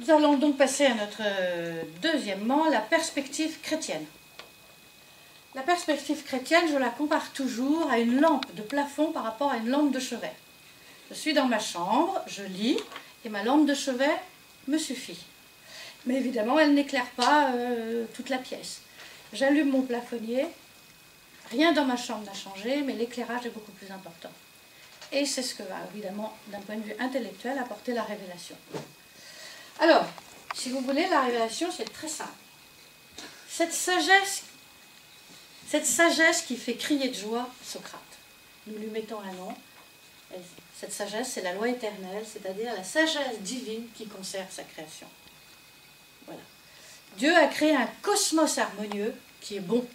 Nous allons donc passer à notre deuxièmement, la perspective chrétienne. La perspective chrétienne, je la compare toujours à une lampe de plafond par rapport à une lampe de chevet. Je suis dans ma chambre, je lis, et ma lampe de chevet me suffit. Mais évidemment, elle n'éclaire pas toute la pièce. J'allume mon plafonnier, rien dans ma chambre n'a changé, mais l'éclairage est beaucoup plus important. Et c'est ce que va, évidemment, d'un point de vue intellectuel, apporter la révélation. Alors, si vous voulez, la révélation, c'est très simple. Cette sagesse qui fait crier de joie Socrate, nous lui mettons un nom. Cette sagesse, c'est la loi éternelle, c'est-à-dire la sagesse divine qui conserve sa création. Voilà. Dieu a créé un cosmos harmonieux qui est bon.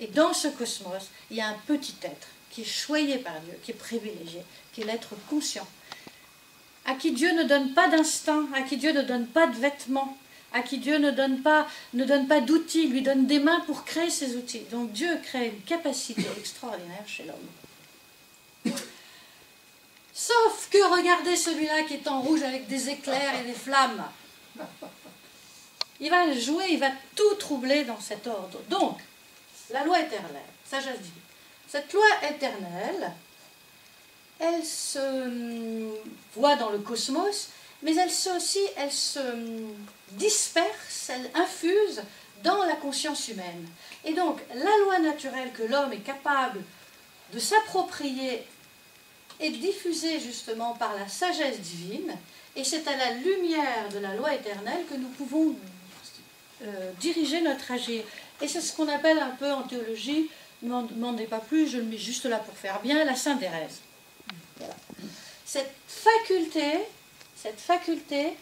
Et dans ce cosmos, il y a un petit être qui est choyé par Dieu, qui est privilégié, qui est l'être conscient, à qui Dieu ne donne pas d'instinct, à qui Dieu ne donne pas de vêtements, à qui Dieu ne donne pas d'outils, lui donne des mains pour créer ses outils. Donc Dieu crée une capacité extraordinaire chez l'homme. Sauf que regardez celui-là qui est en rouge avec des éclairs et des flammes. Il va jouer, il va tout troubler dans cet ordre. Donc, la loi éternelle, sagesse divine. Cette loi éternelle, elle se voit dans le cosmos, mais elle se disperse, elle infuse dans la conscience humaine. Et donc, la loi naturelle que l'homme est capable de s'approprier est diffusée justement par la sagesse divine, et c'est à la lumière de la loi éternelle que nous pouvons diriger notre agir. Et c'est ce qu'on appelle un peu en théologie, ne m'en demandez pas plus, je le mets juste là pour faire bien, la synthérèse. Voilà. Cette faculté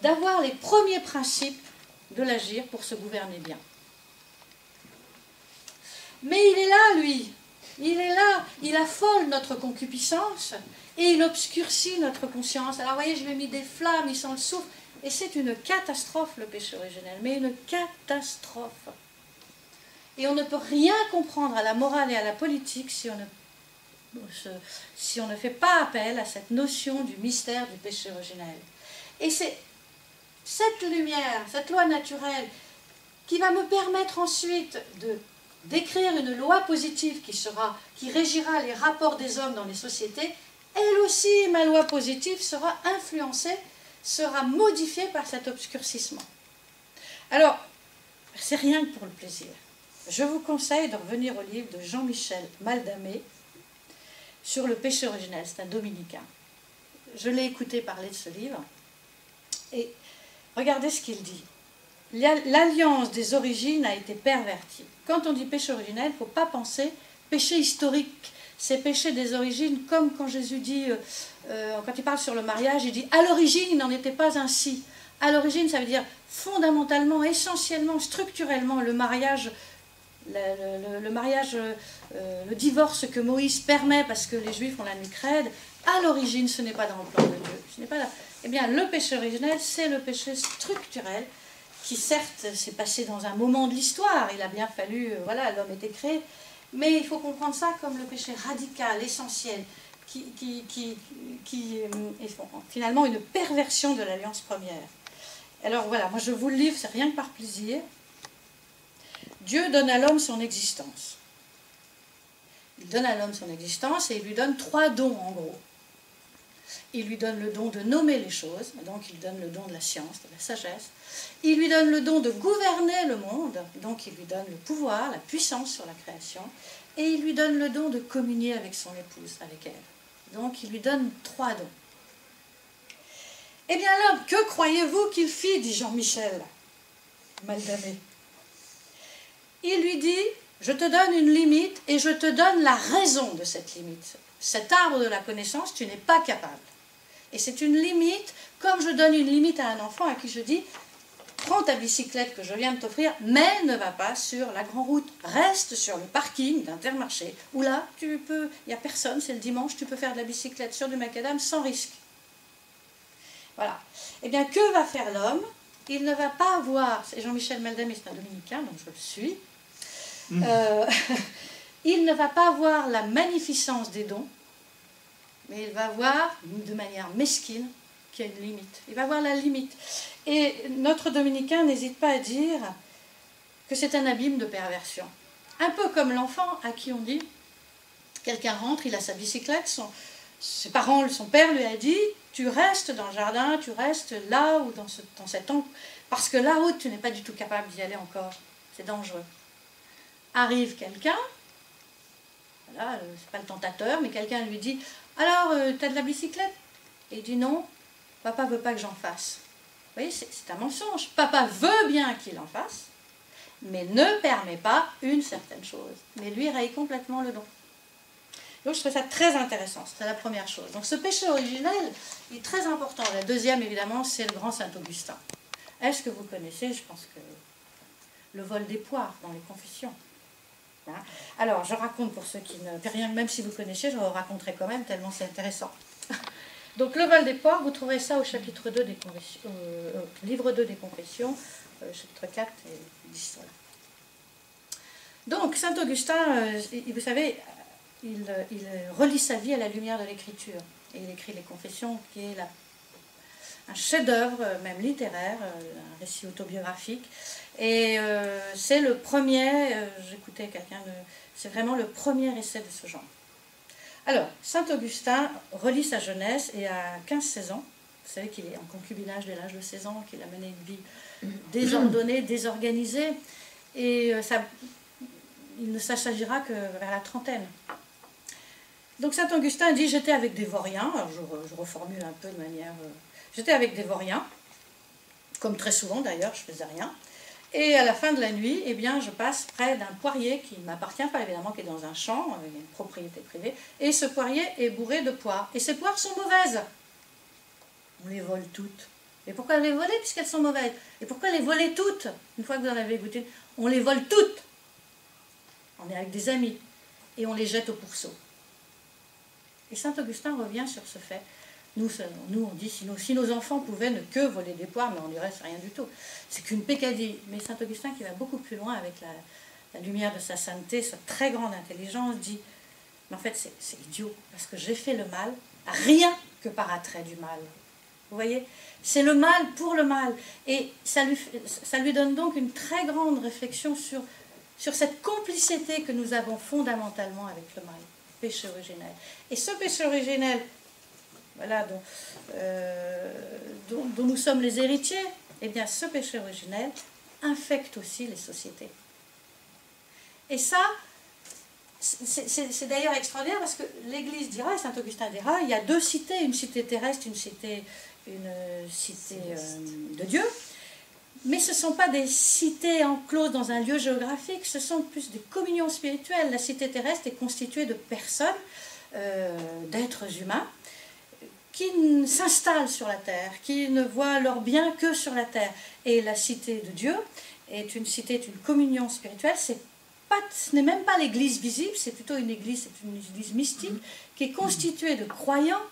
d'avoir les premiers principes de l'agir pour se gouverner bien. Mais il est là, lui. Il est là. Il affole notre concupiscence et il obscurcit notre conscience. Alors, vous voyez, je lui ai mis des flammes, il sent le souffle. Et c'est une catastrophe, le péché originel. Mais une catastrophe. Et on ne peut rien comprendre à la morale et à la politique si on ne fait pas appel à cette notion du mystère du péché originel. Et c'est cette lumière, cette loi naturelle, qui va me permettre ensuite d'écrire une loi positive qui régira les rapports des hommes dans les sociétés. Elle aussi, ma loi positive, sera influencée, sera modifiée par cet obscurcissement. Alors, c'est rien que pour le plaisir. Je vous conseille de revenir au livre de Jean-Michel Maldamé sur le péché originel. C'est un dominicain. Je l'ai écouté parler de ce livre. Et regardez ce qu'il dit. L'alliance des origines a été pervertie. Quand on dit péché originel, il ne faut pas penser péché historique. C'est péché des origines, comme quand Jésus dit, quand il parle sur le mariage, il dit « à l'origine, il n'en était pas ainsi ». À l'origine, ça veut dire fondamentalement, essentiellement, structurellement, le mariage, le divorce que Moïse permet parce que les Juifs ont la nuque raide, à l'origine, ce n'est pas dans le plan de Dieu. Ce n'est pas là. Eh bien, le péché originel, c'est le péché structurel qui, certes, s'est passé dans un moment de l'histoire. Il a bien fallu, voilà, l'homme était créé. Mais il faut comprendre ça comme le péché radical, essentiel, qui est finalement une perversion de l'alliance première. Alors voilà, moi je vous le livre, c'est rien que par plaisir. Dieu donne à l'homme son existence. Il donne à l'homme son existence et il lui donne 3 dons en gros. Il lui donne le don de nommer les choses, donc il donne le don de la science, de la sagesse. Il lui donne le don de gouverner le monde, donc il lui donne le pouvoir, la puissance sur la création. Et il lui donne le don de communier avec son épouse, avec elle. Donc il lui donne 3 dons. Eh bien l'homme, que croyez-vous qu'il fit, dit Jean-Michel Maldamé. Il lui dit, je te donne une limite et je te donne la raison de cette limite. Cet arbre de la connaissance, tu n'es pas capable. Et c'est une limite, comme je donne une limite à un enfant à qui je dis, prends ta bicyclette que je viens de t'offrir, mais ne va pas sur la grande route. Reste sur le parking d'Intermarché, où là, il n'y a personne, c'est le dimanche, tu peux faire de la bicyclette sur du macadam sans risque. Voilà. Eh bien, que va faire l'homme? Il ne va pas avoir, et Jean-Michel Maldamé, c'est un dominicain, donc je le suis, il ne va pas avoir la magnificence des dons, mais il va voir, de manière mesquine, qu'il y a une limite. Il va voir la limite. Et notre dominicain n'hésite pas à dire que c'est un abîme de perversion. Un peu comme l'enfant à qui on dit, quelqu'un rentre, il a sa bicyclette, ses parents, son père lui a dit, tu restes dans le jardin, tu restes là ou dans cet angle, parce que la route, tu n'es pas du tout capable d'y aller encore. C'est dangereux. Arrive quelqu'un, voilà, c'est pas le tentateur, mais quelqu'un lui dit, alors, tu as de la bicyclette? Et il dit non, papa veut pas que j'en fasse. Vous voyez, c'est un mensonge. Papa veut bien qu'il en fasse, mais ne permet pas une certaine chose. Mais lui raye complètement le don. Donc je trouve ça très intéressant, c'est la première chose. Donc ce péché originel est très important. La deuxième, évidemment, c'est le grand Saint-Augustin. Est-ce que vous connaissez, je pense que, le vol des poires dans les confessions? Hein? Alors, je raconte pour ceux qui ne... Rien, même si vous connaissez, je vous raconterai quand même, tellement c'est intéressant. Donc le vol des poires, vous trouverez ça au chapitre 2 des confessions, livre 2 des confessions, chapitre 4 et 10. Voilà. Donc Saint-Augustin, vous savez, il relie sa vie à la lumière de l'écriture. Et il écrit les confessions, qui est un chef-d'œuvre, même littéraire, un récit autobiographique. Et c'est le premier, j'écoutais quelqu'un, c'est vraiment le premier essai de ce genre. Alors, Saint-Augustin relie sa jeunesse et à 15-16 ans, vous savez qu'il est en concubinage dès l'âge de 16 ans, qu'il a mené une vie désordonnée, désorganisée, et il ne s'agira que vers la trentaine. Donc Saint-Augustin dit, j'étais avec des vauriens, alors je reformule un peu de manière... j'étais avec des vauriens, comme très souvent d'ailleurs, je faisais rien, et à la fin de la nuit, eh bien, je passe près d'un poirier qui ne m'appartient pas évidemment, qui est dans un champ, avec une propriété privée, et ce poirier est bourré de poires, et ces poires sont mauvaises. On les vole toutes. Et pourquoi les voler puisqu'elles sont mauvaises? Et pourquoi les voler toutes? Une fois que vous en avez goûté, on les vole toutes. On est avec des amis, et on les jette au pourceau. Et Saint-Augustin revient sur ce fait. Nous, on dit, si nos enfants pouvaient ne que voler des poires, mais on dirait c'est rien du tout. C'est qu'une peccadille. Mais Saint-Augustin, qui va beaucoup plus loin avec la lumière de sa sainteté, sa très grande intelligence, dit, mais en fait c'est idiot, parce que j'ai fait le mal, rien que par attrait du mal. Vous voyez? C'est le mal pour le mal. Et ça lui donne donc une très grande réflexion sur cette complicité que nous avons fondamentalement avec le mal, péché originel. Et ce péché originel, voilà, dont nous sommes les héritiers, eh bien ce péché originel infecte aussi les sociétés. Et ça, c'est d'ailleurs extraordinaire parce que l'Église dira, et Saint-Augustin dira, il y a deux cités, une cité terrestre, une cité de Dieu, mais ce ne sont pas des cités encloses dans un lieu géographique, ce sont plus des communions spirituelles. La cité terrestre est constituée de personnes, d'êtres humains, qui s'installent sur la terre, qui ne voient leur bien que sur la terre. Et la cité de Dieu est une communion spirituelle, ce n'est même pas l'église visible, c'est plutôt une église mystique, qui est constituée de croyants,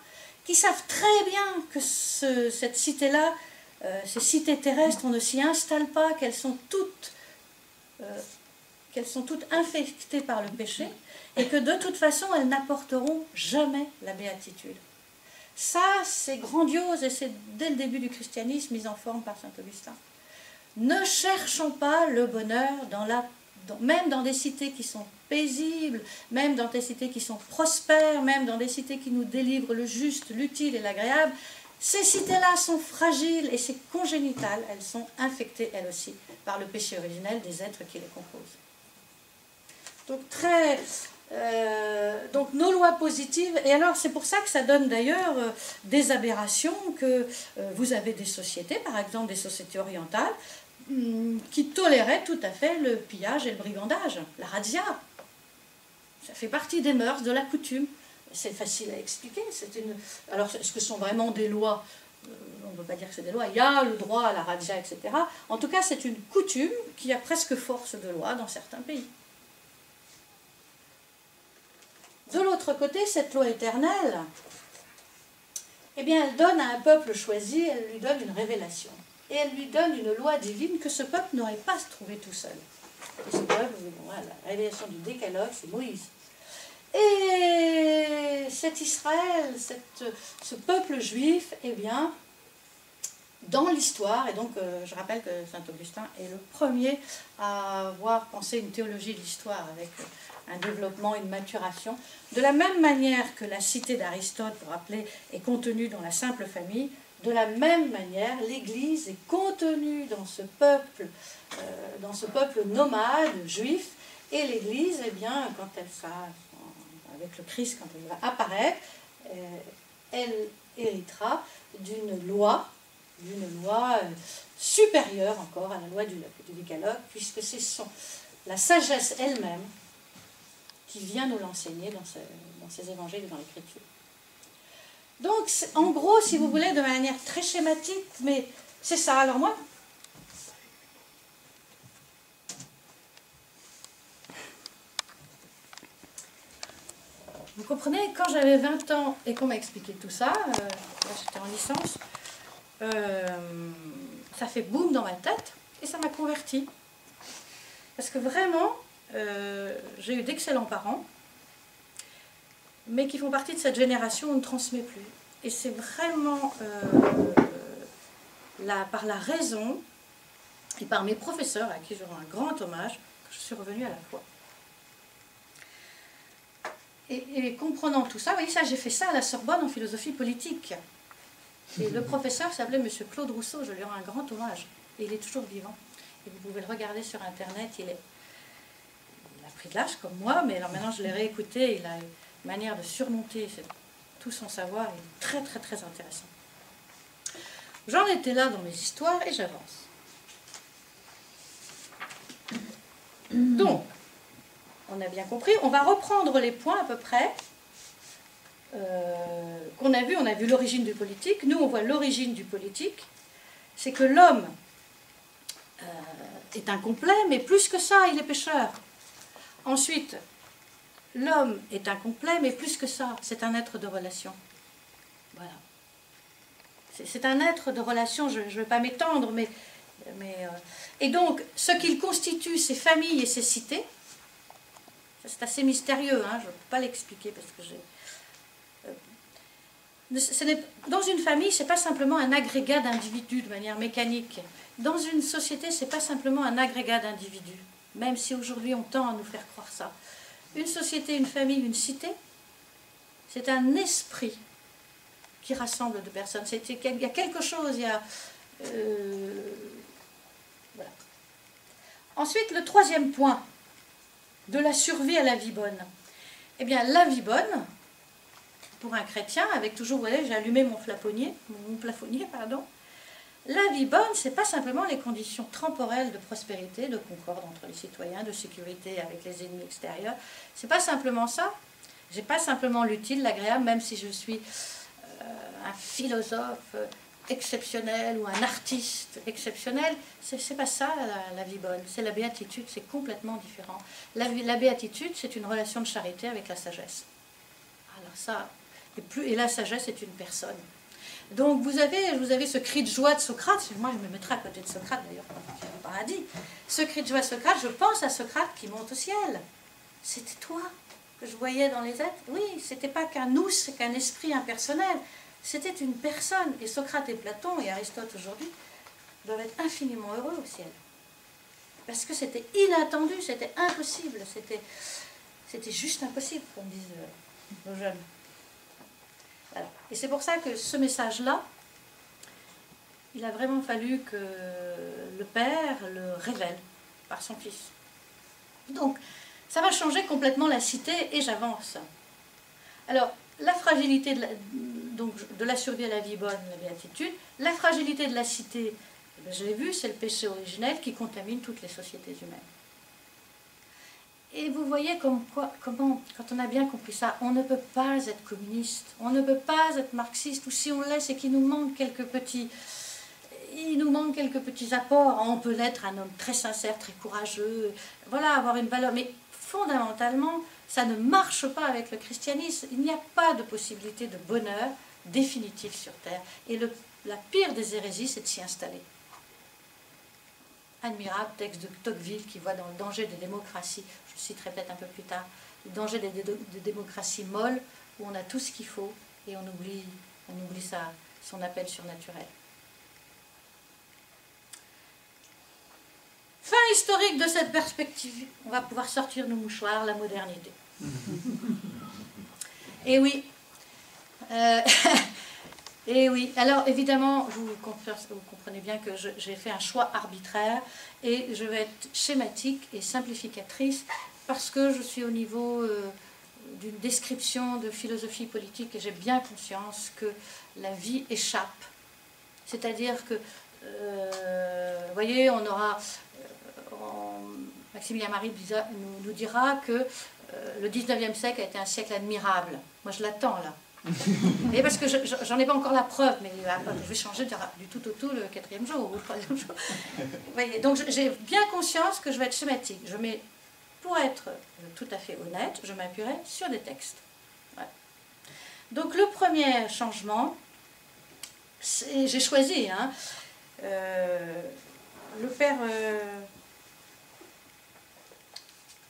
qui savent très bien que cette cité-là, ces cités terrestres, on ne s'y installe pas, qu'elles sont toutes infectées par le péché, et que de toute façon, elles n'apporteront jamais la béatitude. Ça, c'est grandiose, et c'est dès le début du christianisme mis en forme par Saint-Augustin. Ne cherchons pas le bonheur même dans des cités qui sont paisibles, même dans des cités qui sont prospères, même dans des cités qui nous délivrent le juste, l'utile et l'agréable. Ces cités-là sont fragiles et c'est congénital, elles sont infectées elles aussi par le péché originel des êtres qui les composent. Donc nos lois positives, et alors c'est pour ça que ça donne d'ailleurs des aberrations, que vous avez des sociétés, par exemple des sociétés orientales, qui toléraient tout à fait le pillage et le brigandage, la razzia. Ça fait partie des mœurs, de la coutume. C'est facile à expliquer. Alors, est-ce que ce sont vraiment des lois? On ne peut pas dire que c'est des lois. Il y a le droit à la razzia, etc. En tout cas, c'est une coutume qui a presque force de loi dans certains pays. De l'autre côté, cette loi éternelle, eh bien, elle donne à un peuple choisi, elle lui donne une révélation. Et elle lui donne une loi divine que ce peuple n'aurait pas trouvé tout seul. Et ce peuple, voilà, la révélation du décalogue, c'est Moïse. Et cet Israël, ce peuple juif, eh bien, dans l'histoire, et donc je rappelle que Saint-Augustin est le premier à avoir pensé une théologie de l'histoire avec un développement, une maturation. De la même manière que la cité d'Aristote, pour rappeler, est contenue dans la simple famille, de la même manière, l'Église est contenue dans ce peuple nomade juif, et l'Église, eh bien, quand elle avec le Christ, quand elle va apparaître, elle héritera d'une loi supérieure encore à la loi du Décalogue, puisque c'est la sagesse elle-même qui vient nous l'enseigner dans ces évangiles et dans l'Écriture. Donc, en gros, si vous voulez, de manière très schématique, mais c'est ça. Alors moi, vous comprenez, quand j'avais 20 ans et qu'on m'a expliqué tout ça, là j'étais en licence, ça fait boum dans ma tête et ça m'a converti. Parce que vraiment, j'ai eu d'excellents parents, mais qui font partie de cette génération où on ne transmet plus. Et c'est vraiment par la raison et par mes professeurs, à qui je rends un grand hommage, que je suis revenue à la foi. Et comprenant tout ça, vous voyez, ça, j'ai fait ça à la Sorbonne en philosophie politique. Et le professeur s'appelait M. Claude Rousseau, je lui rends un grand hommage. Et il est toujours vivant. Et vous pouvez le regarder sur Internet, il a pris de l'âge comme moi, mais alors maintenant je l'ai réécouté, il a une manière de surmonter tout son savoir, il est très très très intéressant. J'en étais là dans mes histoires et j'avance. Donc, on a bien compris, on va reprendre les points à peu près qu'on a vu. On a vu l'origine du politique. Nous, on voit l'origine du politique. C'est que l'homme est incomplet, mais plus que ça, il est pécheur. Ensuite, l'homme est incomplet, mais plus que ça, c'est un être de relation. Voilà. C'est un être de relation, je ne vais pas m'étendre, et donc, ce qu'il constitue, ces familles et ces cités, c'est assez mystérieux, hein, je ne peux pas l'expliquer parce que dans une famille, ce n'est pas simplement un agrégat d'individus de manière mécanique. Dans une société, ce n'est pas simplement un agrégat d'individus, même si aujourd'hui on tend à nous faire croire ça. Une société, une famille, une cité, c'est un esprit qui rassemble deux personnes. Il y a quelque chose, voilà. Ensuite, le troisième point de la survie à la vie bonne. Eh bien, la vie bonne, pour un chrétien, avec toujours, vous voyez, j'ai allumé mon plafonnier, la vie bonne, ce n'est pas simplement les conditions temporelles de prospérité, de concorde entre les citoyens, de sécurité avec les ennemis extérieurs. Ce n'est pas simplement ça. Je n'ai pas simplement l'utile, l'agréable, même si je suis un philosophe exceptionnel ou un artiste exceptionnel, c'est pas ça la vie bonne, c'est la béatitude, c'est complètement différent. La béatitude, c'est une relation de charité avec la sagesse. Alors ça, et la sagesse est une personne. Donc vous avez ce cri de joie de Socrate, moi je me mettrai à côté de Socrate d'ailleurs, dans le paradis. Ce cri de joie de Socrate, je pense à Socrate qui monte au ciel. C'était toi que je voyais dans les êtres. Oui, c'était pas qu'un nous, c'est qu'un esprit impersonnel. C'était une personne, et Socrate et Platon et Aristote aujourd'hui doivent être infiniment heureux au ciel. Parce que c'était inattendu, c'était impossible, c'était juste impossible, comme disent nos jeunes. Voilà. Et c'est pour ça que ce message-là, il a vraiment fallu que le Père le révèle par son Fils. Donc, ça va changer complètement la cité, et j'avance. Alors, la fragilité de la survie à la vie bonne, la béatitude, la fragilité de la cité, je l'ai vu, c'est le péché originel qui contamine toutes les sociétés humaines. Et vous voyez comment, quand on a bien compris ça, on ne peut pas être communiste, on ne peut pas être marxiste, ou si on l'est, c'est qu'il nous manque quelques petits apports. On peut l'être un homme très sincère, très courageux, voilà, avoir une valeur, mais fondamentalement, ça ne marche pas avec le christianisme. Il n'y a pas de possibilité de bonheur définitif sur Terre. Et la pire des hérésies, c'est de s'y installer. Admirable texte de Tocqueville qui voit dans le danger des démocraties, je le citerai peut-être un peu plus tard, le danger des démocraties molles où on a tout ce qu'il faut et on oublie son appel surnaturel. historique de cette perspective, on va pouvoir sortir nos mouchoirs, la modernité. Et oui. Et oui. Alors évidemment, vous comprenez bien que j'ai fait un choix arbitraire et je vais être schématique et simplificatrice parce que je suis au niveau d'une description de philosophie politique et j'ai bien conscience que la vie échappe. C'est-à-dire que, vous voyez, on aura... Maximilien Marie nous dira que le 19e siècle a été un siècle admirable. Moi, je l'attends, là. Et parce que j'en ai pas encore la preuve, mais je vais changer du tout au tout le 4e jour ou le 3e jour. Vous voyez, donc j'ai bien conscience que je vais être schématique. Pour être tout à fait honnête, je m'appuierai sur des textes. Ouais. Donc le premier changement, j'ai choisi, hein, le père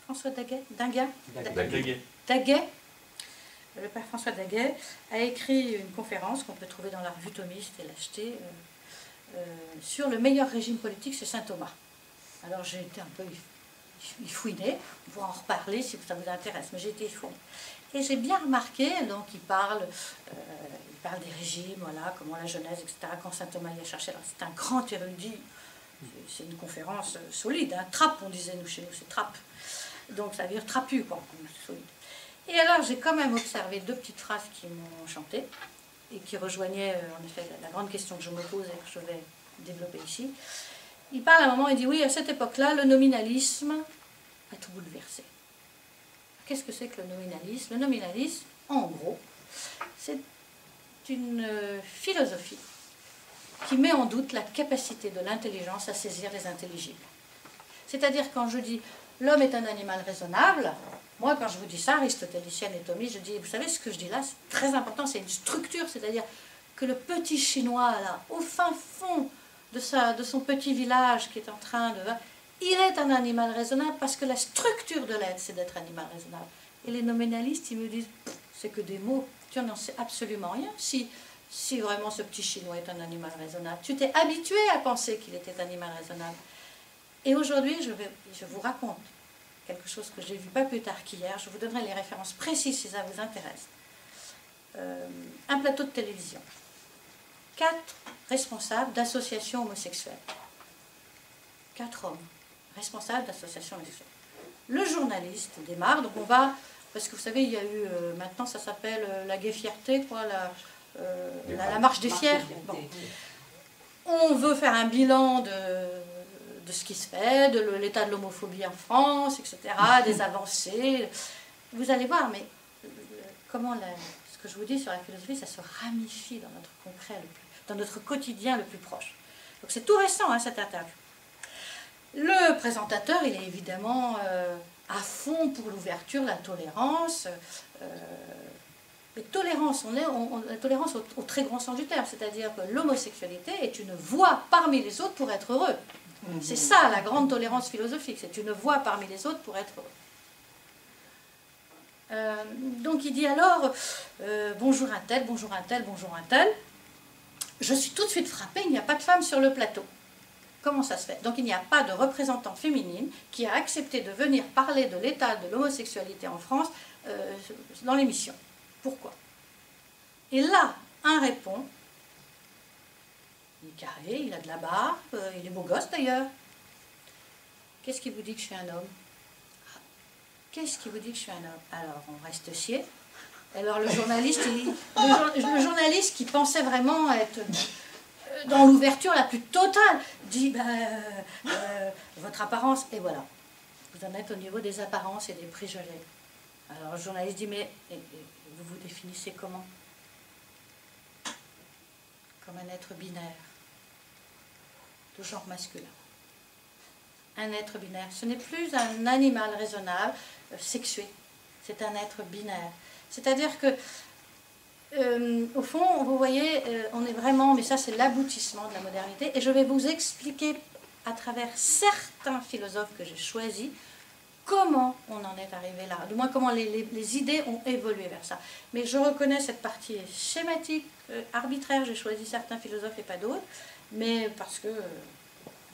François Daguet, le père François Daguet a écrit une conférence qu'on peut trouver dans la revue Thomiste et l'acheter sur le meilleur régime politique, c'est Saint Thomas. Alors j'ai été un peu fouinée, on pourra en reparler si ça vous intéresse, mais j'ai été fouinée. Et j'ai bien remarqué, donc il parle des régimes, voilà, comment la Genèse, etc., quand Saint Thomas y a cherché. Alors c'est un grand érudit, c'est une conférence solide, hein, trappe, on disait nous chez nous, c'est trappe. Donc ça veut dire trapu, quoi, solide. Et alors j'ai quand même observé deux petites phrases qui m'ont enchanté et qui rejoignaient en effet la grande question que je me pose et que je vais développer ici. Il parle à un moment, il dit oui, à cette époque-là, le nominalisme a tout bouleversé. Qu'est-ce que c'est que le nominalisme? Le nominalisme, en gros, c'est une philosophie qui met en doute la capacité de l'intelligence à saisir les intelligibles. C'est-à-dire quand je dis l'homme est un animal raisonnable, moi quand je vous dis ça, aristotélicienne et thomiste, je dis, vous savez ce que je dis là, c'est très important, c'est une structure, c'est-à-dire que le petit chinois là, au fin fond de son petit village qui est en train de... Il est un animal raisonnable parce que la structure de l'être, c'est d'être animal raisonnable. Et les nominalistes, ils me disent, c'est que des mots, tu n'en sais absolument rien. Si vraiment ce petit chinois est un animal raisonnable, tu t'es habitué à penser qu'il était animal raisonnable. Et aujourd'hui, je vous raconte quelque chose que j'ai vu pas plus tard qu'hier. Je vous donnerai les références précises si ça vous intéresse. Un plateau de télévision. 4 responsables d'associations homosexuelles. 4 hommes responsables d'associations homosexuelles. Le journaliste démarre, donc on va, parce que vous savez, il y a eu, maintenant ça s'appelle la gay fierté, quoi, la marche des fiers. Bon. On veut faire un bilan de ce qui se fait, de l'état de l'homophobie en France, etc., des avancées. Vous allez voir, mais comment ce que je vous dis sur la philosophie, ça se ramifie dans notre concret, dans notre quotidien le plus proche. Donc c'est tout récent, hein, cette interview. Le présentateur, il est évidemment à fond pour l'ouverture, la tolérance. Mais tolérance, la tolérance au très grand sens du terme, c'est-à-dire que l'homosexualité est une voie parmi les autres pour être heureux. C'est ça la grande tolérance philosophique, c'est une voie parmi les autres pour être heureux. Donc il dit alors, bonjour un tel, bonjour un tel, bonjour un tel. Je suis tout de suite frappée, il n'y a pas de femme sur le plateau. Comment ça se fait? Donc il n'y a pas de représentante féminine qui a accepté de venir parler de l'état de l'homosexualité en France dans l'émission. Pourquoi? Et là, un répond, il est carré, il a de la barbe, il est beau gosse d'ailleurs. Qu'est-ce qui vous dit que je suis un homme? Qu'est-ce qui vous dit que je suis un homme? Alors, on reste scié. Alors le journaliste, le journaliste qui pensait vraiment être dans l'ouverture la plus totale, dit votre apparence, et voilà. Vous en êtes au niveau des apparences et des préjugés. Alors le journaliste dit, mais vous vous définissez comment? Comme un être binaire, de genre masculin. Un être binaire. Ce n'est plus un animal raisonnable, sexué. C'est un être binaire. C'est-à-dire que, au fond, vous voyez, on est vraiment, mais ça c'est l'aboutissement de la modernité, et je vais vous expliquer à travers certains philosophes que j'ai choisis, comment on en est arrivé là, du moins comment les idées ont évolué vers ça. Mais je reconnais cette partie schématique, arbitraire, j'ai choisi certains philosophes et pas d'autres, mais parce que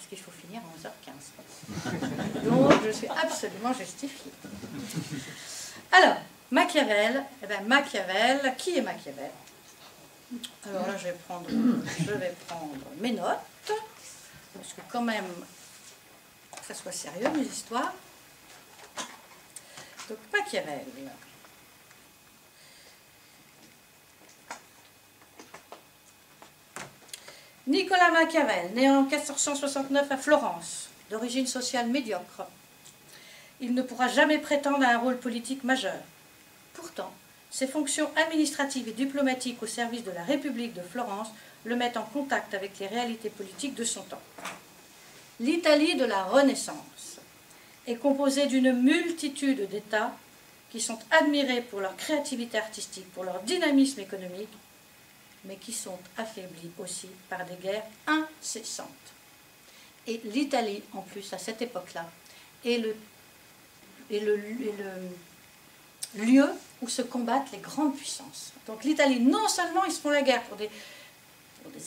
parce qu'il faut finir à 11h15. Donc, je suis absolument justifiée. Alors, Machiavel, eh bien, Machiavel, qui est Machiavel? Alors là, je vais prendre mes notes, parce que quand même, que ça soit sérieux, mes histoires. Donc, Machiavel. Nicolas Machiavel, né en 1469 à Florence, d'origine sociale médiocre. Il ne pourra jamais prétendre à un rôle politique majeur. Pourtant, ses fonctions administratives et diplomatiques au service de la République de Florence le mettent en contact avec les réalités politiques de son temps. L'Italie de la Renaissance est composée d'une multitude d'États qui sont admirés pour leur créativité artistique, pour leur dynamisme économique, mais qui sont affaiblis aussi par des guerres incessantes. Et l'Italie, en plus, à cette époque-là, est le lieu où se combattent les grandes puissances. Donc l'Italie, non seulement ils se font la guerre pour des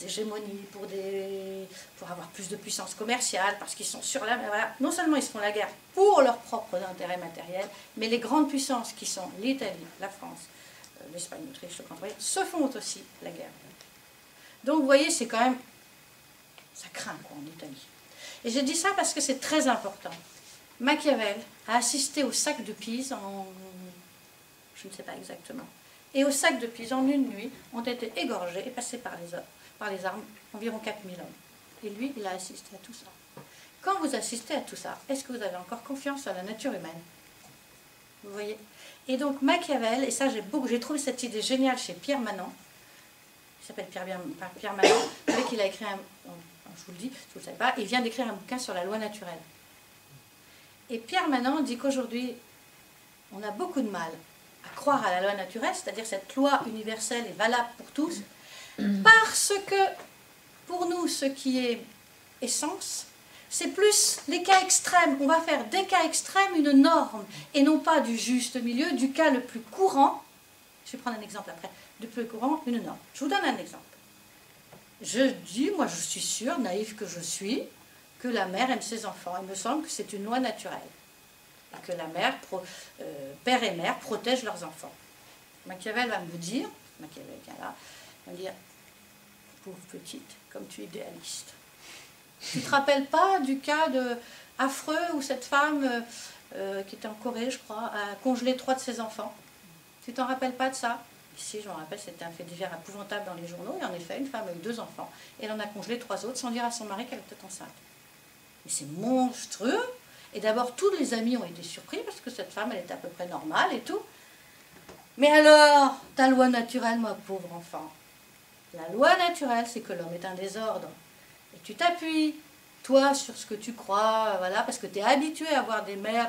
hégémonies, pour avoir plus de puissance commerciale, parce qu'ils sont sur la... Voilà. Non seulement ils se font la guerre pour leurs propres intérêts matériels, mais les grandes puissances qui sont l'Italie, la France, l'Espagne, l'Autriche, le Canada, se font aussi la guerre. Donc vous voyez, c'est quand même... ça craint quoi en Italie. Et j'ai dit ça parce que c'est très important. Machiavel a assisté au sac de Pise en... je ne sais pas exactement. Et au sac de Pise, en une nuit, ont été égorgés et passés par les armes environ 4000 hommes. Et lui, il a assisté à tout ça. Quand vous assistez à tout ça, est-ce que vous avez encore confiance en la nature humaine? Vous voyez? Et donc Machiavel, et ça j'ai trouvé cette idée géniale chez Pierre Manant, il s'appelle Pierre Manant, vous savez qu'il a écrit je vous le dis, si vous ne le savez pas, il vient d'écrire un bouquin sur la loi naturelle. Et Pierre Manant dit qu'aujourd'hui, on a beaucoup de mal à croire à la loi naturelle, c'est-à-dire cette loi universelle et valable pour tous, parce que pour nous, ce qui est essence, c'est plus les cas extrêmes. On va faire des cas extrêmes une norme, et non pas du juste milieu, du cas le plus courant. Je vais prendre un exemple après. Du plus courant, une norme. Je vous donne un exemple. Je dis, moi je suis sûre, naïve que je suis, que la mère aime ses enfants. Il me semble que c'est une loi naturelle. Et que la mère, père et mère protègent leurs enfants. Machiavel va me dire, Machiavel vient là, va me dire, pauvre petite, comme tu es idéaliste. Tu ne te rappelles pas du cas affreux où cette femme, qui était en Corée, je crois, a congelé 3 de ses enfants? Tu t'en rappelles pas de ça? Ici, je me rappelle, c'était un fait divers épouvantable dans les journaux, et en effet, une femme a eu 2 enfants, et elle en a congelé 3 autres sans dire à son mari qu'elle était enceinte. Mais c'est monstrueux. Et d'abord, tous les amis ont été surpris, parce que cette femme, elle était à peu près normale et tout. Mais alors, ta loi naturelle, ma pauvre enfant, la loi naturelle, c'est que l'homme est un désordre. Et tu t'appuies, toi, sur ce que tu crois, voilà, parce que tu es habitué à avoir des mères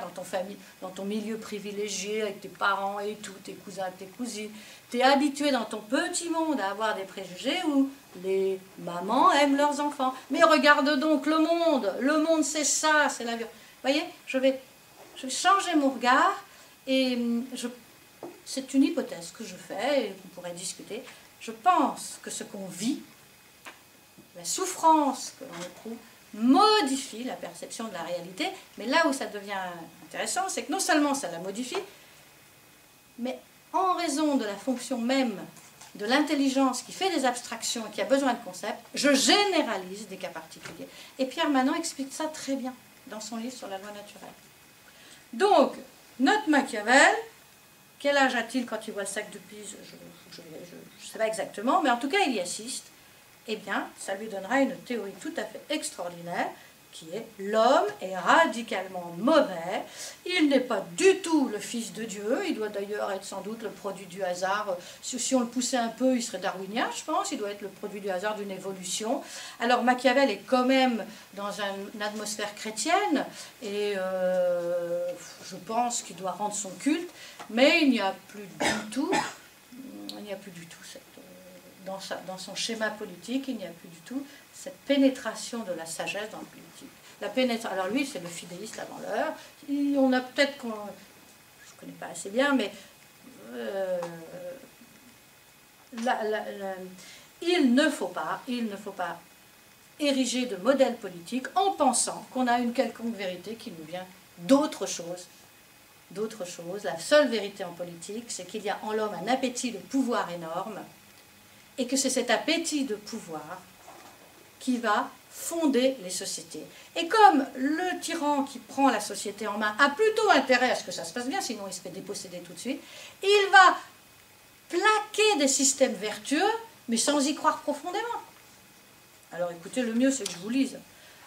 dans ton milieu privilégié, avec tes parents et tout, tes cousins, tes cousines. Tu es habitué dans ton petit monde à avoir des préjugés où les mamans aiment leurs enfants. Mais regarde donc le monde c'est ça, c'est la vie. Vous voyez, je vais changer mon regard, et c'est une hypothèse que je fais, et qu'on pourrait discuter. Je pense que ce qu'on vit, la souffrance que l'on éprouve, modifie la perception de la réalité, mais là où ça devient intéressant, c'est que non seulement ça la modifie, mais en raison de la fonction même de l'intelligence qui fait des abstractions et qui a besoin de concepts, je généralise des cas particuliers. Et Pierre Manant explique ça très bien dans son livre sur la loi naturelle. Donc, notre Machiavel, quel âge a-t-il quand il voit le sac de Pise? Je ne sais pas exactement, mais en tout cas, il y assiste. Eh bien, ça lui donnera une théorie tout à fait extraordinaire, qui est l'homme est radicalement mauvais, il n'est pas du tout le fils de Dieu, il doit d'ailleurs être sans doute le produit du hasard, si on le poussait un peu, il serait darwinien, je pense, il doit être le produit du hasard d'une évolution. Alors Machiavel est quand même dans une atmosphère chrétienne, et je pense qu'il doit rendre son culte, mais il n'y a plus du tout cette... Dans son schéma politique, il n'y a plus du tout cette pénétration de la sagesse dans le politique. Alors lui, c'est le fidéiste avant l'heure. On a peut-être, je ne connais pas assez bien, mais il ne faut pas ériger de modèle politique en pensant qu'on a une quelconque vérité qui nous vient d'autre chose. D'autre chose. La seule vérité en politique, c'est qu'il y a en l'homme un appétit de pouvoir énorme et que c'est cet appétit de pouvoir qui va fonder les sociétés. Et comme le tyran qui prend la société en main a plutôt intérêt à ce que ça se passe bien, sinon il se fait déposséder tout de suite, il va plaquer des systèmes vertueux, mais sans y croire profondément. Alors écoutez, le mieux c'est que je vous lise.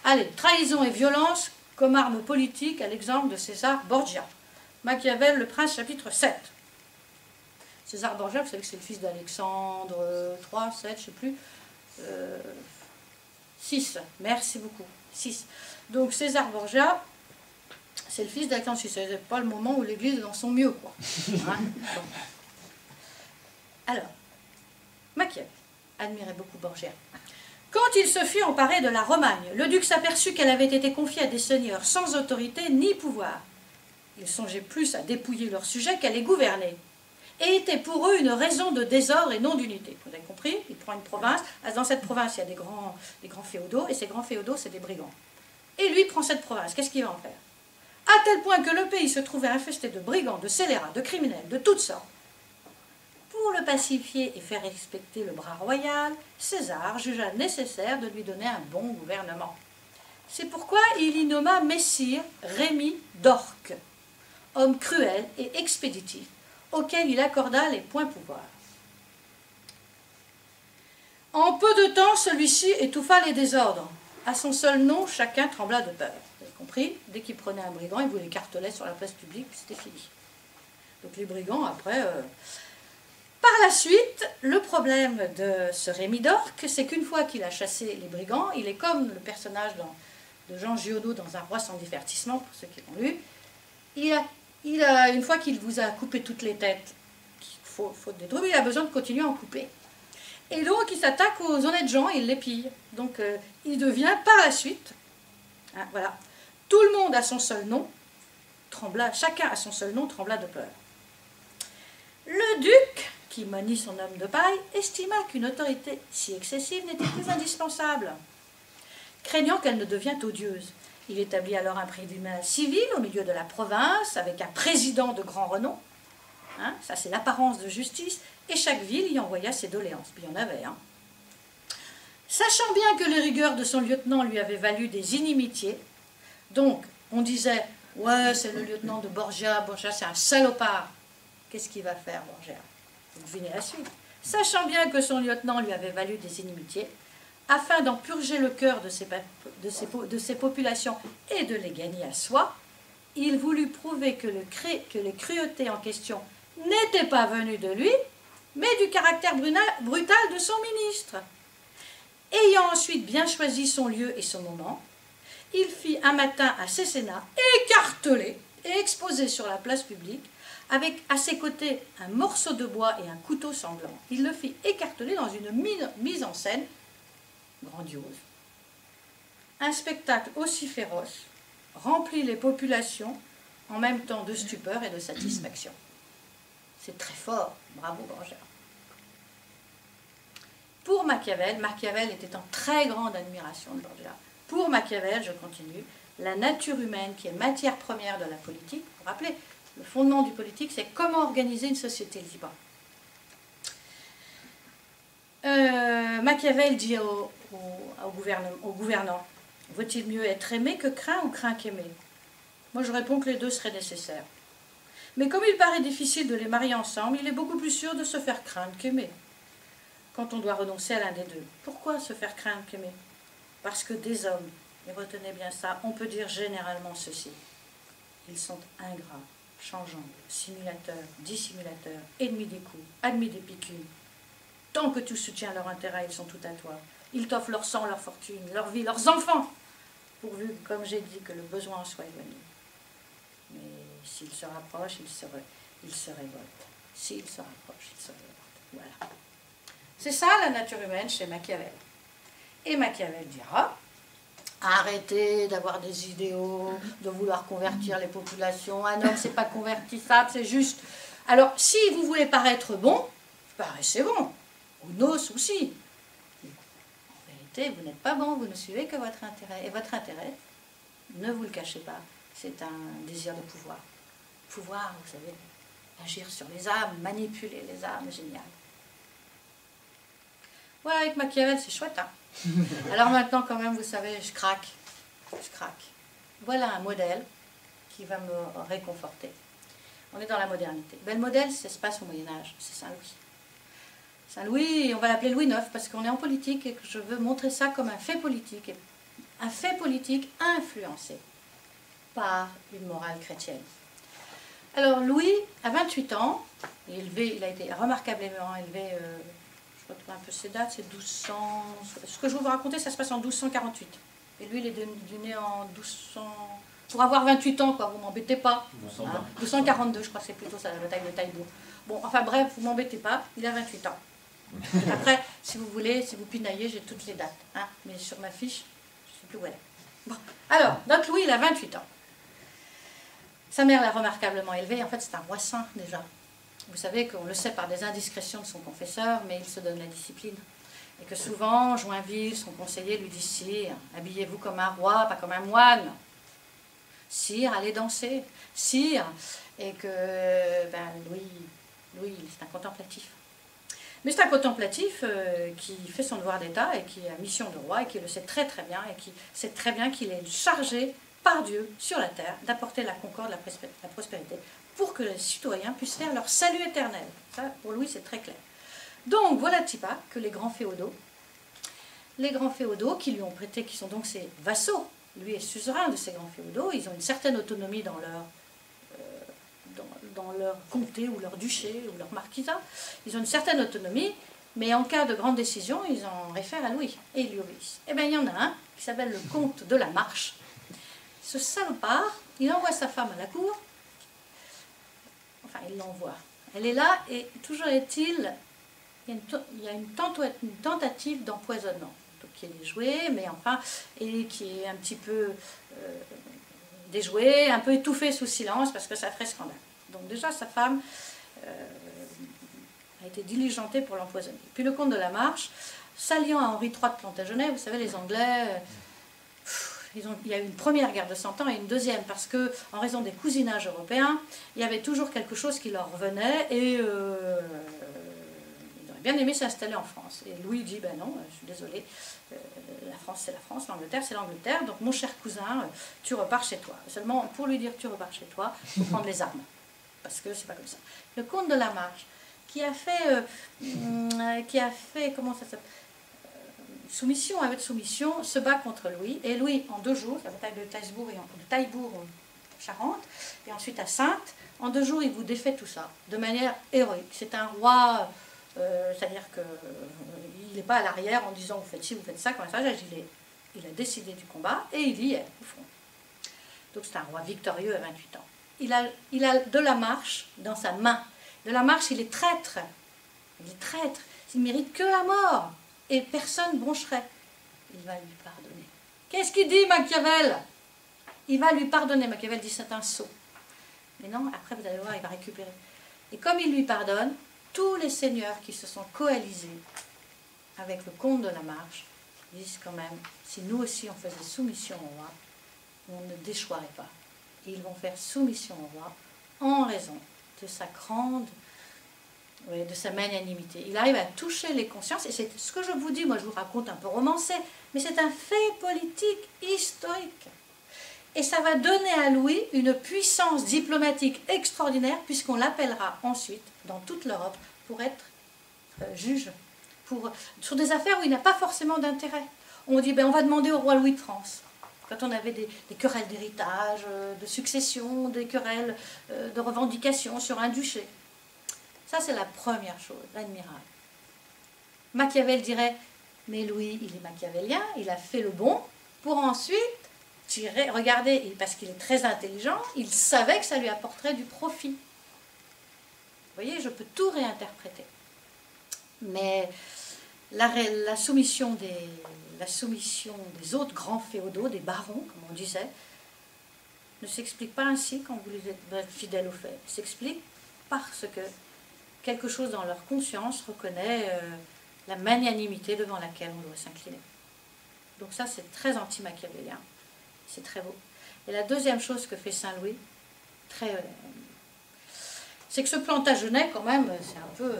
Allez, trahison et violence comme arme politique, à l'exemple de César Borgia. Machiavel, Le Prince, chapitre 7. César Borgia, vous savez que c'est le fils d'Alexandre III, 7, je ne sais plus. 6, merci beaucoup. 6. Donc César Borgia, c'est le fils d'Alexandre VI. C'est pas le moment où l'Église est dans son mieux, quoi. Hein, bon. Alors, Machiavel admirait beaucoup Borgia. Quand il se fut emparé de la Romagne, le duc s'aperçut qu'elle avait été confiée à des seigneurs sans autorité ni pouvoir. Ils songeaient plus à dépouiller leurs sujets qu'à les gouverner, et était pour eux une raison de désordre et non d'unité. Vous avez compris? Il prend une province, dans cette province il y a des grands féodaux, et ces grands féodaux c'est des brigands. Et lui prend cette province, qu'est-ce qu'il va en faire? À tel point que le pays se trouvait infesté de brigands, de scélérats, de criminels, de toutes sortes. Pour le pacifier et faire respecter le bras royal, César jugea nécessaire de lui donner un bon gouvernement. C'est pourquoi il y nomma Messire Rémy d'Orque, homme cruel et expéditif, auquel il accorda les points pouvoirs. En peu de temps, celui-ci étouffa les désordres. À son seul nom, chacun trembla de peur. Vous avez compris? Dès qu'il prenait un brigand, il vous l'écartelait sur la place publique, puis c'était fini. Donc les brigands, après... Par la suite, le problème de ce Rémy d'Orque, c'est qu'une fois qu'il a chassé les brigands, il est comme le personnage de Jean Giono dans Un roi sans divertissement, pour ceux qui l'ont lu. Une fois qu'il vous a coupé toutes les têtes, faute des troubles, il a besoin de continuer à en couper. Et donc il s'attaque aux honnêtes gens et il les pille. Donc il devient par la suite, hein, voilà, tout le monde à son seul nom, chacun à son seul nom trembla de peur. Le duc, qui manie son homme de paille, estima qu'une autorité si excessive n'était plus indispensable, craignant qu'elle ne devienne odieuse. Il établit alors un tribunal civil au milieu de la province, avec un président de grand renom. Hein, ça, c'est l'apparence de justice. Et chaque ville y envoya ses doléances. Puis il y en avait. Hein. Sachant bien que les rigueurs de son lieutenant lui avaient valu des inimitiés, donc on disait, ouais, c'est le lieutenant de Borgia, Borgia c'est un salopard. Qu'est-ce qu'il va faire, Borgia? Vous devinez la suite. Sachant bien que son lieutenant lui avait valu des inimitiés, afin d'en purger le cœur de ses populations et de les gagner à soi, il voulut prouver que les cruautés en question n'étaient pas venues de lui, mais du caractère brutal de son ministre. Ayant ensuite bien choisi son lieu et son moment, il fit un matin à Cesena écartelé et exposé sur la place publique, avec à ses côtés un morceau de bois et un couteau sanglant. Il le fit écarteler dans une mise en scène grandiose. Un spectacle aussi féroce remplit les populations en même temps de stupeur et de satisfaction. C'est très fort, bravo Borgia. Pour Machiavel, Machiavel était en très grande admiration de Borgia. Pour Machiavel, je continue, la nature humaine qui est matière première de la politique, vous vous rappelez, le fondement du politique, c'est comment organiser une société libre. Machiavel dit au gouvernant, vaut-il mieux être aimé que craint ou craint qu'aimé? Moi je réponds que les deux seraient nécessaires. Mais comme il paraît difficile de les marier ensemble, il est beaucoup plus sûr de se faire craindre qu'aimer, quand on doit renoncer à l'un des deux. Pourquoi se faire craindre qu'aimer? Parce que des hommes, et retenez bien ça, on peut dire généralement ceci, ils sont ingrats, changeants, simulateurs, dissimulateurs, ennemis des coups, admis des piqûres. Tant que tu soutiens leur intérêt, ils sont tout à toi. Ils t'offrent leur sang, leur fortune, leur vie, leurs enfants, pourvu, comme j'ai dit, que le besoin en soit éloigné. Mais s'ils se rapprochent, ils se révoltent. S'ils se rapprochent, ils se révoltent. Voilà. C'est ça la nature humaine chez Machiavel. Et Machiavel dira, arrêtez d'avoir des idéaux, de vouloir convertir les populations. Un homme, c'est pas convertissable, c'est juste. Alors, si vous voulez paraître bon, paraissez bon. Ou nos aussi. En réalité, vous n'êtes pas bon, vous ne suivez que votre intérêt. Et votre intérêt, ne vous le cachez pas, c'est un désir de pouvoir. Pouvoir, vous savez, agir sur les âmes, manipuler les âmes, génial. Voilà, avec Machiavel, c'est chouette, hein. Alors maintenant, quand même, vous savez, je craque. Je craque. Voilà un modèle qui va me réconforter. On est dans la modernité. Ben, le modèle, ça se passe au Moyen-Âge, c'est Saint-Louis. Saint-Louis, on va l'appeler Louis IX, parce qu'on est en politique et que je veux montrer ça comme un fait politique. Un fait politique influencé par une morale chrétienne. Alors Louis, à 28 ans, il a été remarquablement élevé, je retrouve un peu ses dates, c'est 1200... Ce que je vais vous raconter, ça se passe en 1248. Et lui, il est né en 1200... Pour avoir 28 ans, quoi, vous m'embêtez pas. 1242, je crois que c'est plutôt ça, la bataille de Taillebourg. Bon, enfin bref, vous m'embêtez pas, il a 28 ans. Après, si vous voulez, si vous pinaillez, j'ai toutes les dates. Hein, mais sur ma fiche, je ne sais plus où elle est. Bon. Alors, notre Louis, il a 28 ans. Sa mère l'a remarquablement élevé. En fait, c'est un roi saint, déjà. Vous savez qu'on le sait par des indiscrétions de son confesseur, mais il se donne la discipline. Et que souvent, Joinville, son conseiller, lui dit « Sire, habillez-vous comme un roi, pas comme un moine. Sire, allez danser. Sire !» Et que ben, Louis, c'est un contemplatif. Mais c'est un contemplatif qui fait son devoir d'État et qui a mission de roi et qui le sait très très bien et qui sait très bien qu'il est chargé par Dieu sur la terre d'apporter la concorde, la prospérité pour que les citoyens puissent faire leur salut éternel. Ça, pour Louis, c'est très clair. Donc, voilà Tipa que les grands féodaux qui lui ont prêté, qui sont donc ses vassaux, lui est suzerain de ces grands féodaux, ils ont une certaine autonomie dans leur comté ou leur duché ou leur marquisat. Ils ont une certaine autonomie, mais en cas de grande décision, ils en réfèrent à Louis et ils lui obéissent. Eh bien, il y en a un qui s'appelle le comte de la Marche. Ce salopard, il envoie sa femme à la cour, enfin, il l'envoie. Elle est là et toujours est-il, il y a une tentative d'empoisonnement qui est déjouée, mais enfin, et qui est un petit peu déjouée, un peu étouffée sous silence parce que ça ferait scandale. Donc déjà, sa femme a été diligentée pour l'empoisonner. Puis le comte de la Marche, s'alliant à Henri III de Plantagenet, vous savez, les Anglais, il y a eu une première guerre de 100 ans et une deuxième, parce que en raison des cousinages européens, il y avait toujours quelque chose qui leur revenait, et ils auraient bien aimé s'installer en France. Et Louis dit, ben non, je suis désolé, la France c'est la France, l'Angleterre c'est l'Angleterre, donc mon cher cousin, tu repars chez toi. Seulement, pour lui dire tu repars chez toi, il faut prendre les armes. Parce que c'est pas comme ça. Le comte de la Marche, qui a fait comment ça s'appelle, soumission avec soumission, se bat contre Louis, et Louis, en 2 jours, la bataille de Taillebourg en Charente, et ensuite à Saintes, en 2 jours, il vous défait tout ça, de manière héroïque. C'est un roi, c'est-à-dire qu'il n'est pas à l'arrière en disant vous faites ci, vous faites ça, comme ça, il a décidé du combat, et il y est, au fond. Donc c'est un roi victorieux à 28 ans. Il a de la Marche dans sa main. De la Marche, il est traître. Il est traître. Il ne mérite que la mort. Et personne broncherait. Il va lui pardonner. Qu'est-ce qu'il dit, Machiavel? Il va lui pardonner. Machiavel dit c'est un sot. Mais non, après vous allez voir, il va récupérer. Et comme il lui pardonne, tous les seigneurs qui se sont coalisés avec le comte de la Marche disent quand même, si nous aussi on faisait soumission au roi, on ne déchoirait pas. Et ils vont faire soumission au roi en raison de sa de sa magnanimité. Il arrive à toucher les consciences, et c'est ce que je vous dis, moi je vous raconte un peu romancé, mais c'est un fait politique historique. Et ça va donner à Louis une puissance diplomatique extraordinaire, puisqu'on l'appellera ensuite, dans toute l'Europe, pour être juge, sur des affaires où il n'a pas forcément d'intérêt. On dit, ben, on va demander au roi Louis de France. Quand on avait des querelles d'héritage, de succession, des querelles de revendication sur un duché. Ça, c'est la première chose, l'admirable. Machiavel dirait, mais Louis, il est machiavélien, il a fait le bon, pour ensuite tirer, regardez, parce qu'il est très intelligent, il savait que ça lui apporterait du profit. Vous voyez, je peux tout réinterpréter. Mais la soumission des autres grands féodaux, des barons, comme on disait, ne s'explique pas ainsi quand vous êtes fidèle aux faits. Elle s'explique parce que quelque chose dans leur conscience reconnaît la magnanimité devant laquelle on doit s'incliner. Donc ça, c'est très anti-machiavélien. C'est très beau. Et la deuxième chose que fait Saint-Louis, c'est que ce Plantagenet, quand même, c'est un peu...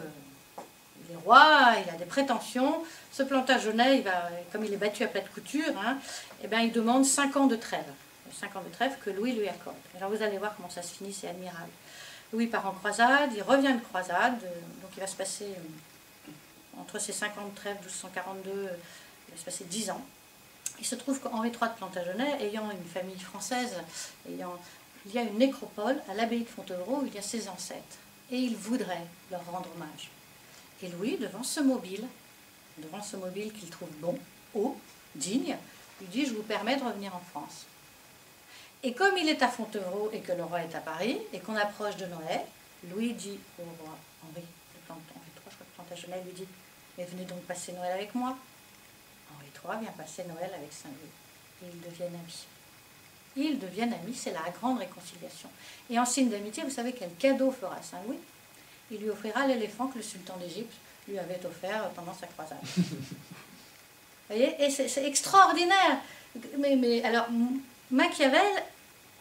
il est roi, il a des prétentions. Ce Plantagenet, comme il est battu à plate couture, hein, eh bien, il demande 5 ans de trêve. 5 ans de trêve que Louis lui accorde. Alors vous allez voir comment ça se finit, c'est admirable. Louis part en croisade, il revient de croisade, donc il va se passer, entre ces 5 ans de trêve, 1242, il va se passer 10 ans. Il se trouve qu'Henri III de Plantagenet, ayant une famille française, il y a une nécropole à l'abbaye de Fontevraud où il y a ses ancêtres. Et il voudrait leur rendre hommage. Et Louis, devant ce mobile qu'il trouve bon, haut, digne, lui dit « Je vous permets de revenir en France ». Et comme il est à Fontevraud et que le roi est à Paris, et qu'on approche de Noël, Louis dit au roi Henri III, je crois que Plantagenet lui dit « Mais venez donc passer Noël avec moi ». Henri III vient passer Noël avec Saint-Louis. Et ils deviennent amis. Ils deviennent amis, c'est la grande réconciliation. Et en signe d'amitié, vous savez quel cadeau fera Saint-Louis? Il lui offrira l'éléphant que le sultan d'Égypte lui avait offert pendant sa croisade. Vous voyez? Et c'est extraordinaire. Mais alors, Machiavel,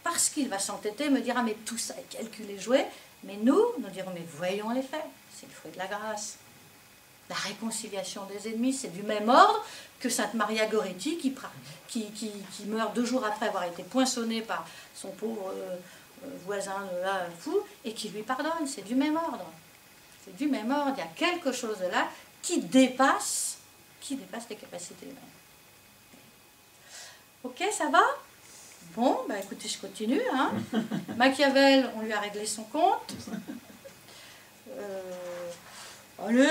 parce qu'il va s'entêter, me dira, mais tout ça est calculé, joué. Mais nous dirons, mais voyons les faits. C'est le fruit de la grâce. La réconciliation des ennemis, c'est du même ordre que Sainte Maria Goretti, qui meurt 2 jours après avoir été poinçonnée par son pauvre voisin là, fou, et qui lui pardonne. C'est du même ordre. C'est du même ordre. Il y a quelque chose de là qui dépasse les capacités humaines. Ok, ça va? Bon, bah écoutez, je continue. Hein. Machiavel, on lui a réglé son compte. Allez.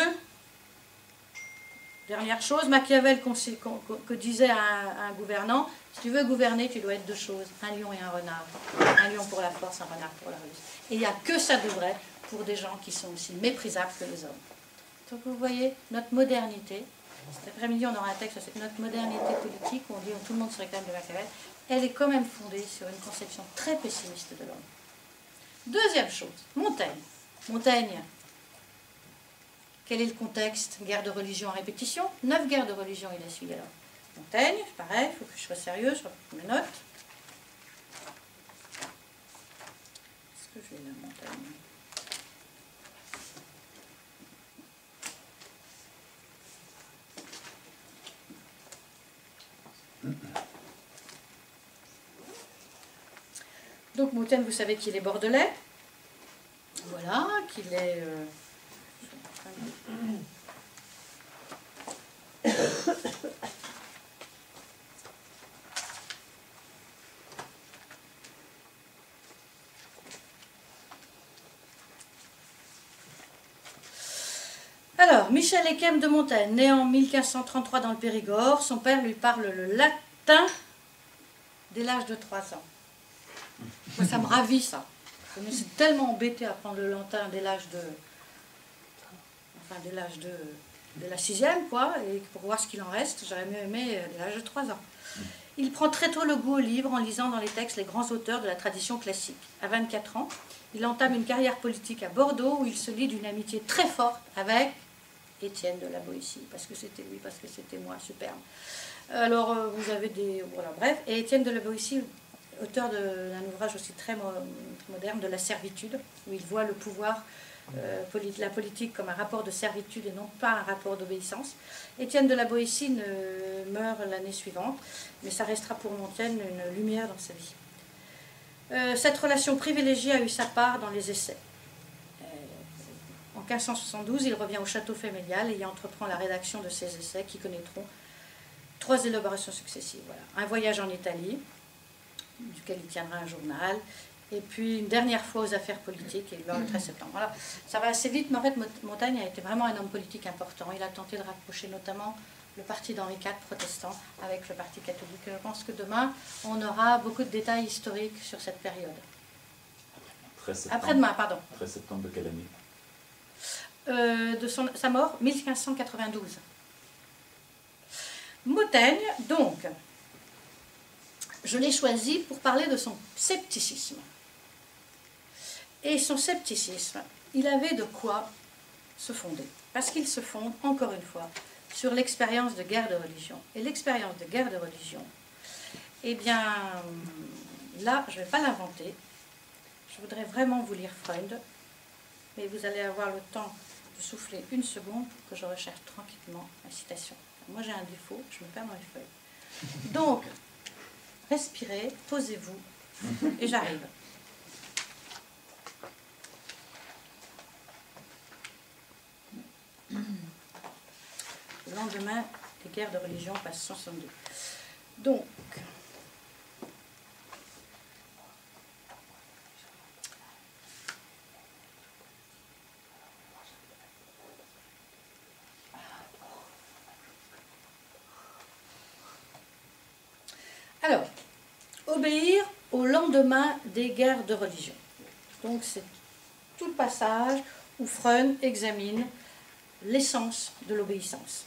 Dernière chose, Machiavel que disait un gouvernant, si tu veux gouverner, tu dois être 2 choses, un lion et un renard. Un lion pour la force, un renard pour la ruse. Et il n'y a que ça de vrai pour des gens qui sont aussi méprisables que les hommes. Donc vous voyez, notre modernité, cet après-midi on aura un texte sur notre modernité politique, où on dit que tout le monde se réclame de Machiavel, elle est quand même fondée sur une conception très pessimiste de l'homme. Deuxième chose, Montaigne. Montaigne, quel est le contexte? Guerre de religion à répétition. 9 guerres de religion il a suivi alors. Montaigne, pareil, il faut que je sois sérieux, je reprends mes notes. Est-ce que je vais la Montaigne? Donc Montaigne, vous savez qu'il est bordelais. Voilà, qu'il est... Alors, Michel Esquem de Montaigne, né en 1533 dans le Périgord, son père lui parle le latin dès l'âge de 3 ans. Moi, ça me ravit, ça. Je me suis tellement embêtée à apprendre le latin dès l'âge de... Enfin, dès l'âge de la 6e, quoi, et pour voir ce qu'il en reste, j'aurais mieux aimé dès l'âge de 3 ans. Il prend très tôt le goût au livre en lisant dans les textes les grands auteurs de la tradition classique. À 24 ans, il entame une carrière politique à Bordeaux où il se lie d'une amitié très forte avec Étienne de la Boétie, parce que c'était lui, parce que c'était moi, superbe. Alors, vous avez des... Voilà, bref. Et Étienne de la Boétie, auteur d'un ouvrage aussi très moderne, de la servitude, où il voit le pouvoir, la politique comme un rapport de servitude et non pas un rapport d'obéissance. Étienne de la Boétie meurt l'année suivante, mais ça restera pour Montaigne une lumière dans sa vie. Cette relation privilégiée a eu sa part dans les essais. En 1572, il revient au château familial et y entreprend la rédaction de ses essais qui connaîtront 3 élaborations successives. Voilà. Un voyage en Italie, duquel il tiendra un journal, et puis une dernière fois aux affaires politiques, et le 13 septembre. Voilà. Ça va assez vite, mais en fait, Montaigne a été vraiment un homme politique important. Il a tenté de rapprocher notamment le parti d'Henri IV protestant avec le parti catholique. Je pense que demain, on aura beaucoup de détails historiques sur cette période. Après-demain, pardon. 13 septembre de quelle année? De sa mort, 1592. Montaigne, donc, je l'ai choisi pour parler de son scepticisme. Et son scepticisme, il avait de quoi se fonder. Parce qu'il se fonde, encore une fois, sur l'expérience de guerre de religion. Et l'expérience de guerre de religion, eh bien, là, je ne vais pas l'inventer. Je voudrais vraiment vous lire Freud, mais vous allez avoir le temps de souffler une seconde pour que je recherche tranquillement la citation. Moi, j'ai un défaut, je me perds dans les feuilles. Donc, respirez, posez-vous, et j'arrive. Le lendemain des guerres de religion, page 62. Donc, alors, obéir au lendemain des guerres de religion. Donc, c'est tout le passage où Freud examine l'essence de l'obéissance.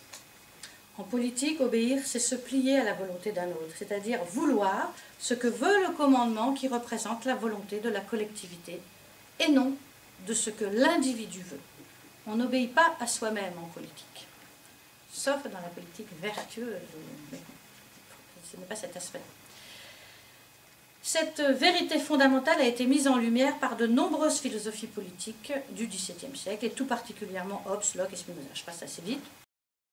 En politique, obéir, c'est se plier à la volonté d'un autre, c'est-à-dire vouloir ce que veut le commandement qui représente la volonté de la collectivité et non de ce que l'individu veut. On n'obéit pas à soi-même en politique, sauf dans la politique vertueuse, mais ce n'est pas cet aspect. Cette vérité fondamentale a été mise en lumière par de nombreuses philosophies politiques du XVIIe siècle, et tout particulièrement Hobbes, Locke et Spinoza. Je passe assez vite.